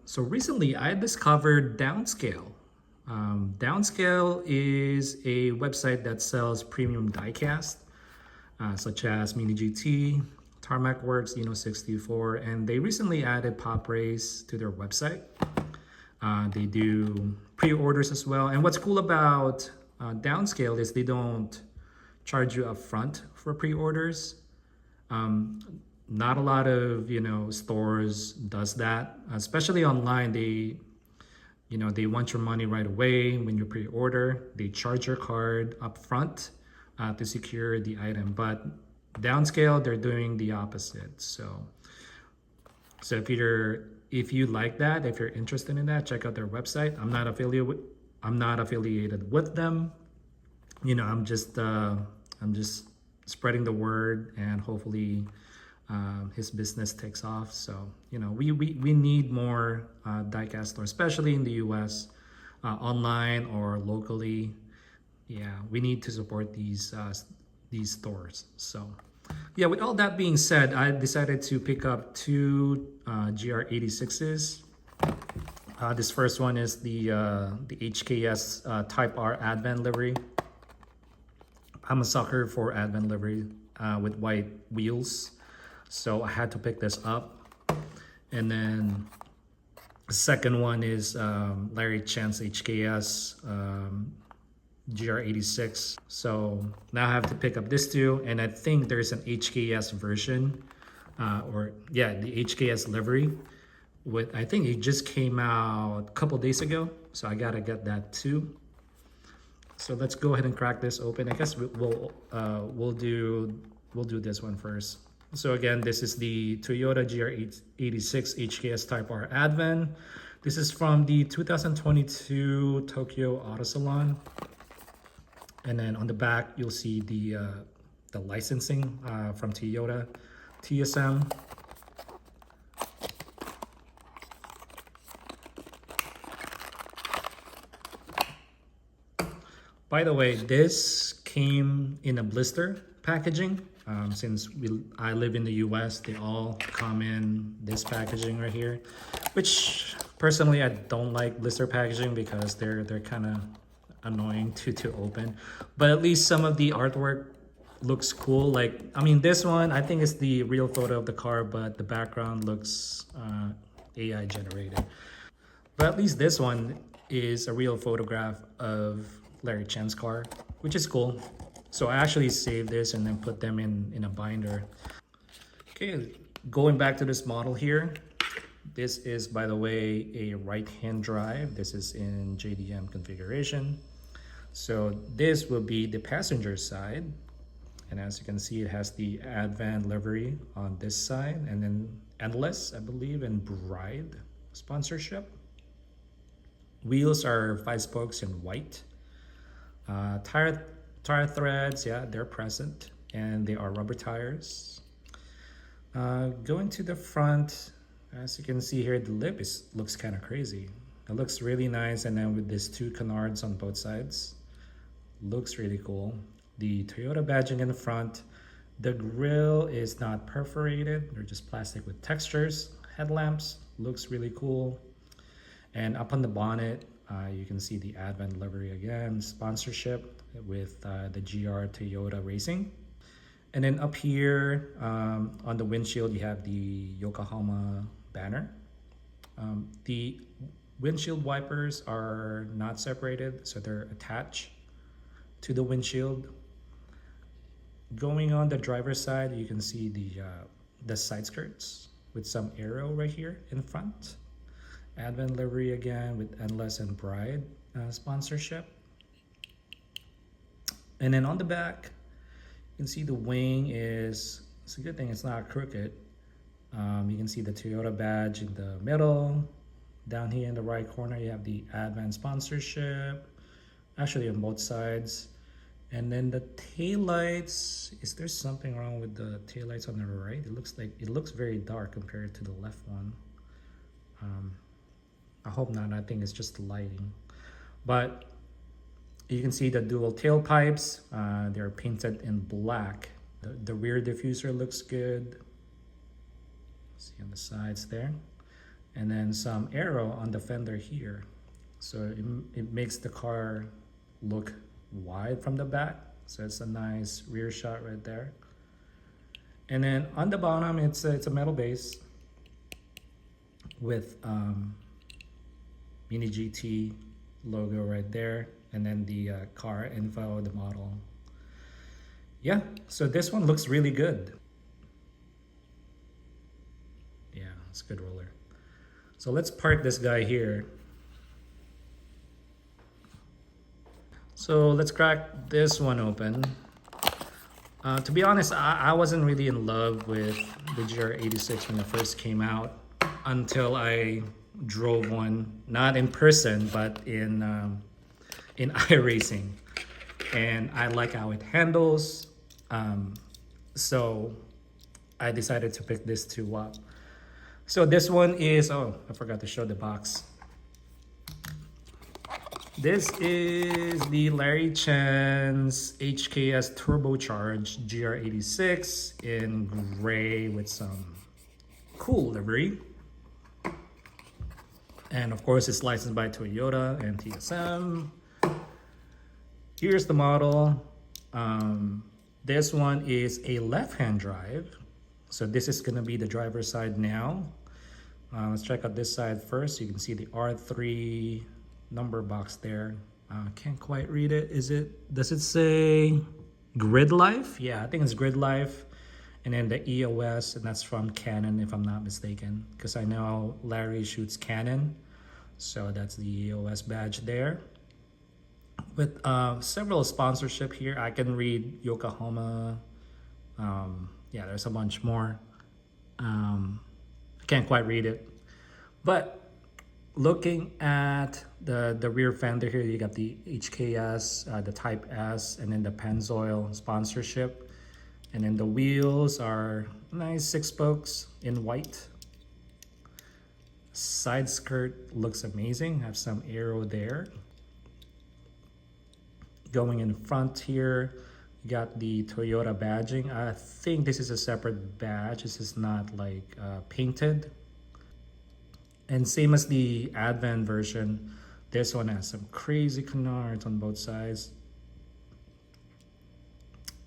So recently I discovered Downscale. Downscale is a website that sells premium diecast, such as Mini GT, Tarmac Works, Eno 64, and they recently added Pop Race to their website. They do pre-orders as well. And what's cool about Downscale is they don't charge you upfront for pre-orders. Not a lot of stores does that, especially online. They want your money right away when you pre-order. They charge your card up front to secure the item. But Downscale, they're doing the opposite. So if you like that, if you're interested in that, check out their website. I'm not affiliated with them. I'm just spreading the word, and hopefully his business takes off. So we need more diecast stores, especially in the US, online or locally. Yeah, we need to support these stores. So yeah, with all that being said, I decided to pick up two GR86s. This first one is the HKS Type R Advan livery. I'm a sucker for Advan livery with white wheels, so I had to pick this up. And then the second one is Larry Chen's HKS GR86. So now I have to pick up this too, and I think there's an HKS version, the HKS livery. I think it just came out a couple days ago, so I gotta get that too. So let's go ahead and crack this open. I guess we'll do this one first. So again, this is the Toyota GR86 HKS Type R Advan. This is from the 2022 Tokyo Auto Salon. And then on the back, you'll see the licensing from Toyota, TSM. By the way, this came in a blister packaging. Since I live in the US, they all come in this packaging right here, which personally I don't like blister packaging because they're kind of annoying to open. But at least some of the artwork looks cool. Like, I mean, this one I think is the real photo of the car, but the background looks AI generated. But at least this one is a real photograph of Larry Chen's car, which is cool. So I actually saved this and then put them in a binder. Okay, going back to this model here. This is, by the way, a right-hand drive. This is in JDM configuration. So this will be the passenger side. And as you can see, it has the Advan livery on this side, and then Endless, I believe, and Bride sponsorship. Wheels are 5 spokes in white. Tire threads, yeah, they're present, and they are rubber tires. Going to the front, as you can see here, the lip looks kind of crazy. It looks really nice, and then with these 2 canards on both sides, looks really cool. The Toyota badging in the front. The grille is not perforated, they're just plastic with textures. Headlamps looks really cool. And up on the bonnet, you can see the Advan livery again, sponsorship with the GR Toyota Racing. And then up here on the windshield, you have the Yokohama banner. The windshield wipers are not separated, so they're attached to the windshield. Going on the driver's side, you can see the side skirts with some arrow right here in front. Advan livery again with Endless and Bride sponsorship. And then on the back, you can see the wing it's a good thing it's not crooked. You can see the Toyota badge in the middle. Down here in the right corner, you have the Advan sponsorship, actually on both sides. And then the taillights, is there something wrong with the taillights on the right? It looks very dark compared to the left one. I hope not. I think it's just the lighting. But you can see the dual tailpipes. They're painted in black. The rear diffuser looks good. See on the sides there. and then some aero on the fender here. So it makes the car look wide from the back. So it's a nice rear shot right there. And then on the bottom, it's a metal base with Mini GT logo right there, and then the car info, the model. Yeah, so this one looks really good. Yeah, it's a good roller. So let's park this guy here. So let's crack this one open. To be honest, I wasn't really in love with the GR86 when it first came out until I drove one, not in person, but in iRacing. And I like how it handles. So I decided to pick this two up. So this one is, oh, I forgot to show the box. This is the Larry Chen's HKS turbocharged GR86 in gray with some cool livery. And of course, it's licensed by Toyota and TSM. Here's the model. This one is a left-hand drive. So this is gonna be the driver's side now. Let's check out this side first. You can see the R3 number box there. Can't quite read it. Does it say Grid Life? Yeah, I think it's Grid Life. And then the EOS, and that's from Canon if I'm not mistaken, because I know Larry shoots Canon. So that's the EOS badge there. With several sponsorship here. I can read Yokohama. Yeah, there's a bunch more. I can't quite read it. But looking at the rear fender here, you got the HKS, the Type S, and then the Pennzoil sponsorship. And then the wheels are nice 6 spokes in white. Side skirt looks amazing. Have some aero there. Going in front here, you got the Toyota badging. I think this is a separate badge. This is not like painted. And same as the Advan version, this one has some crazy canards on both sides.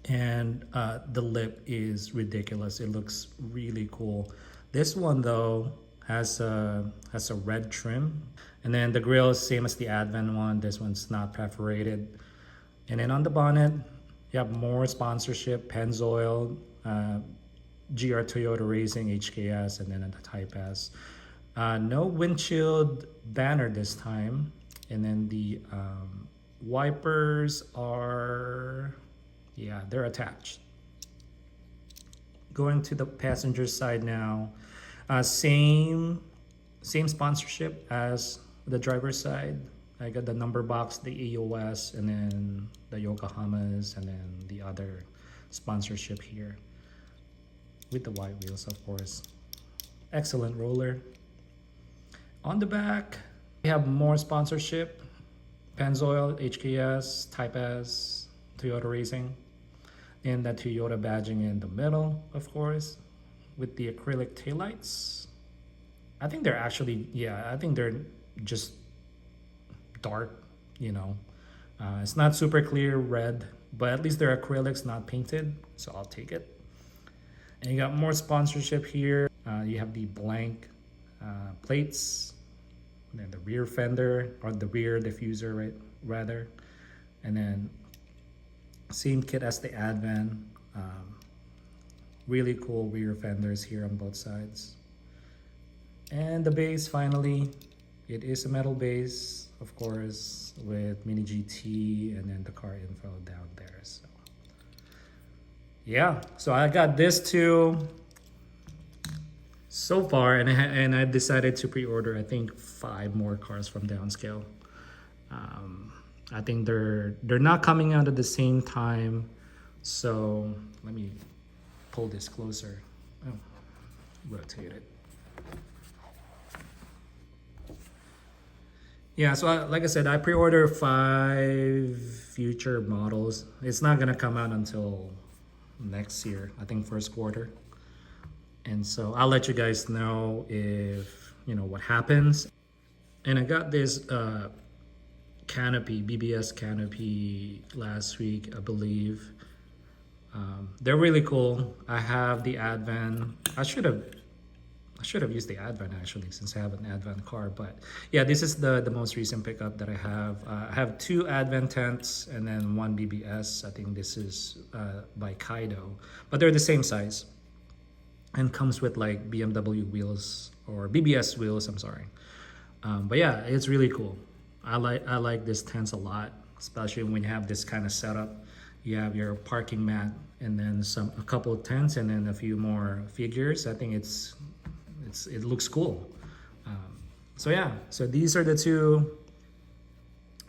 And the lip is ridiculous. It looks really cool. This one though has a red trim. And then the grille is same as the Advan one. This one's not perforated. And then on the bonnet, you have more sponsorship, Pennzoil, GR Toyota Racing, HKS, and then the Type S. No windshield banner this time. And then the wipers are, yeah, they're attached. Going to the passenger side now. Same sponsorship as the driver's side. I got the number box, the EOS, and then the Yokohamas, and then the other sponsorship here. With the white wheels, of course. Excellent roller. On the back, we have more sponsorship. Pennzoil, HKS, Type S, Toyota Racing. And the Toyota badging in the middle, of course. With the acrylic taillights. I think they're actually, yeah, I think they're just dark, you know. It's not super clear red, but at least they're acrylics, not painted. So I'll take it. And you got more sponsorship here. You have the blank plates, and then the rear fender, or the rear diffuser, right? Rather, and then same kit as the Advan. Really cool rear fenders here on both sides. And the base, finally, it is a metal base, of course, with Mini GT and then the car info down there. So yeah, so I got this too so far, and I decided to pre-order I think 5 more cars from Downscale. I think they're not coming out at the same time, so let me pull this closer. Oh, rotate it. Yeah, so like I said, I pre-ordered 5 future models. It's not gonna come out until next year, I think first quarter. And so I'll let you guys know if what happens. And I got this canopy, BBS canopy last week, I believe. They're really cool. I have the Advan. I should have used the Advan actually, since I have an Advan car. But yeah, this is the most recent pickup that I have. I have 2 Advan tents and then 1 BBS. I think this is by Kaido, but they're the same size and comes with like BMW wheels or BBS wheels. I'm sorry. But yeah, it's really cool. I like this tents a lot, especially when you have this kind of setup. You have your parking mat and then a couple of tents and then a few more figures. I think it looks cool. So yeah, so these are the 2.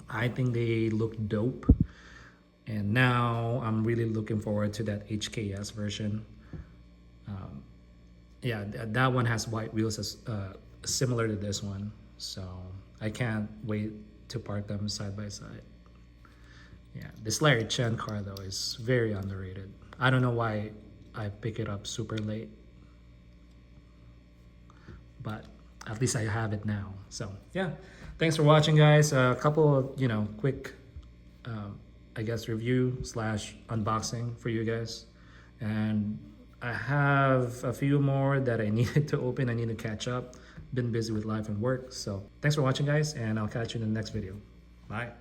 I think they look dope. And now I'm really looking forward to that HKS version. Yeah, that one has white wheels as similar to this one. So I can't wait to park them side by side. Yeah, this Larry Chen car though is very underrated. I don't know why I pick it up super late, but at least I have it now. So yeah, thanks for watching, guys. A couple of quick, I guess, review slash unboxing for you guys, and I have a few more that I needed to open. I need to catch up. Been busy with life and work. So thanks for watching, guys, and I'll catch you in the next video. Bye.